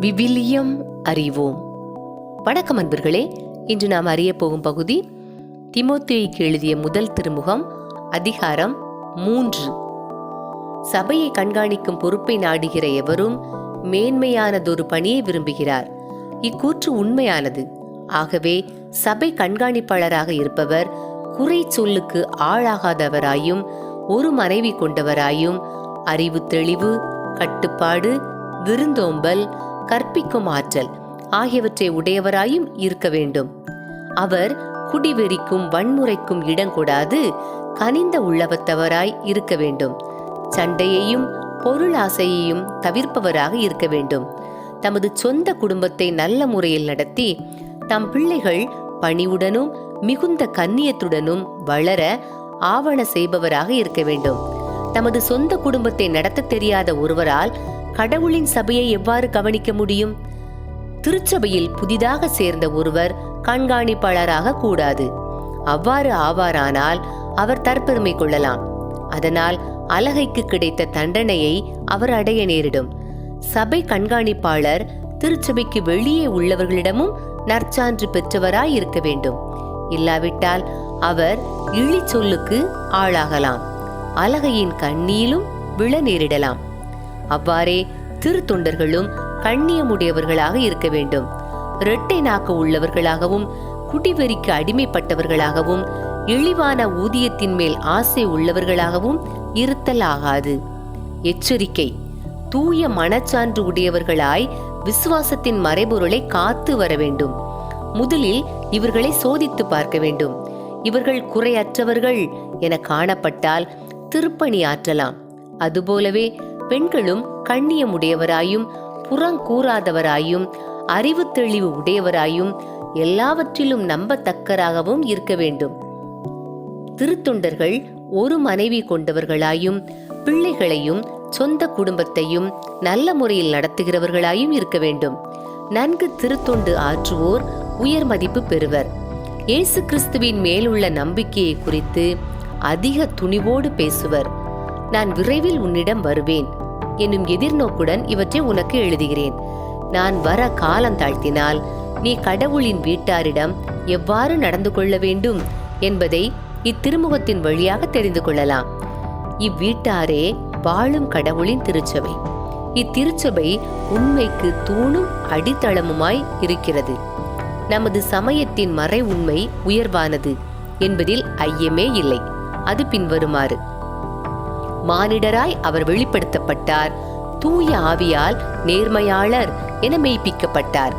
விவிலியம் அறிவோம். வணக்கம் அன்பர்களே. இன்று நாம் அறிய போகும் பகுதி தீமோத்தேயுக்கு எழுதிய முதல் திருமுகம், அதிகாரம் 3. சபையை கண்காணிக்கும் பொறுப்பை நாடுகிற எவரும் மேன்மையானதொரு பணியை விரும்புகிறார். இக்கூற்று உண்மையானது. ஆகவே சபை கண்காணிப்பாளராக இருப்பவர் குறை சொல்லுக்கு ஆளாகாதவராயும் ஒரு மனைவி கொண்டவராயும் அறிவு தெளிவு, கட்டுப்பாடு, விருந்தோம்பல், கற்பிக்கும் ஆற்றல் ஆகியவற்றை உடையவராயும் இருக்க வேண்டும். அவர் குடிவெறிக்கும் வன்முறைக்கும் இடங்கொடாது கனிந்த உள்ளவத்தவராய் இருக்க வேண்டும். சண்டையையும் பொருளாசையையும் தவிர்ப்பவராக இருக்க வேண்டும். தமது சொந்த குடும்பத்தை நல்ல முறையில் நடத்தி தம் பிள்ளைகள் பணிவுடனும் மிகுந்த கண்ணியத்துடனும் வளர ஆவண செய்பவராக இருக்க வேண்டும். தமது சொந்த குடும்பத்தை நடத்த தெரியாத ஒருவரால் கடவுளின் சபையை எவ்வாறு கவனிக்க முடியும்? திருச்சபையில் புதிதாக சேர்ந்த ஒருவர் கண்காணிப்பாளராக கூடாது. அவ்வாறு ஆவாரானால் அவர் தற்பெருமை கொள்ளலாம். அதனால் அலகைக்கு கிடைத்த தண்டனையை அவர் அடைய நேரிடும். சபை கண்காணிப்பாளர் திருச்சபைக்கு வெளியே உள்ளவர்களிடமும் நற்சான்று பெற்றவராய் இருக்க வேண்டும். இல்லாவிட்டால் அவர் இழி சொல்லுக்கு ஆளாகலாம். அலகையின் கண்ணியிலும் விழ நேரிடலாம். அவ்வாறே திருத்தொண்டர்களும் கண்ணியமுடையவர்களாக இருக்க வேண்டும். இரட்டை நாக்கு உள்ளவர்களாகவும் குடிவெறிக்கு அடிமைப்பட்டவர்களாகவும் இழிவான ஊதியத்தின் மேல் ஆசை உள்ளவர்களாகவும் இருத்தல் ஆகாது. எச்சரிக்கை: தூய மனச்சான்று உடையவர்களாய் விசுவாசத்தின் மறைபொருளை காத்து வர வேண்டும். முதலில் இவர்களை சோதித்து பார்க்க வேண்டும். இவர்கள் குறையற்றவர்கள் என காணப்பட்டால் திருப்பணி ஆற்றலாம். அதுபோலவே பெண்களும் கண்ணியமுடையவராயும் புறங்கூறாதவராயும் அறிவு தெளிவு உடையவராயும் எல்லாவற்றிலும் நம்பத்தக்கராகவும் இருக்க வேண்டும். திருத்தொண்டர்கள் ஒரு மனைவி கொண்டவர்களாயும் பிள்ளைகளையும் சொந்த குடும்பத்தையும் நல்ல முறையில் நடத்துகிறவர்களாயும் இருக்க வேண்டும். நன்கு திருத்தொண்டு ஆற்றுவோர் உயர் மதிப்பு பெறுவர். இயேசு கிறிஸ்துவின் மேலுள்ள நம்பிக்கையை குறித்து அதிக துணிவோடு பேசுவர். நான் விரைவில் உன்னிடம் வருவேன் என்னும் எதிர்நோக்குடன் இவற்றை உனக்கு எழுதுகிறேன். நான் வர காலம் தாழ்த்தினால் நீ கடவுளின் வீட்டாரிடம் எவ்வாறு நடந்து கொள்ள வேண்டும் என்பதை இத்திருமுகத்தின் வழியாக தெரிந்து கொள்ளலாம். இவ்வீட்டாரே வாழும் கடவுளின் திருச்சபை. இத்திருச்சபை உண்மைக்கு தூணும் அடித்தளமுமாய் இருக்கிறது. நமது சமயத்தின் மறை உண்மை உயர்வானது என்பதில் ஐயமே இல்லை. அது பின்வருமாறு: மானிடராய் அவர் வெளிப்படுத்தப்பட்டார். தூய ஆவியால் நேர்மையாளர் என மெய்ப்பிக்கப்பட்டார்.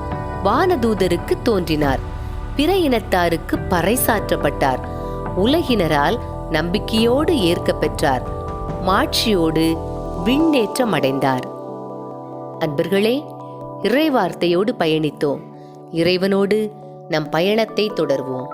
வானதூதருக்கு தோன்றினார். பிற இனத்தாருக்கு பறைசாற்றப்பட்டார். உலகினரால் நம்பிக்கையோடு ஏற்க பெற்றார். மாட்சியோடு விண்ணேற்றம் அடைந்தார். அன்பர்களே, இறைவார்த்தையோடு பயணித்தோம். இறைவனோடு நம் பயணத்தை தொடர்வோம்.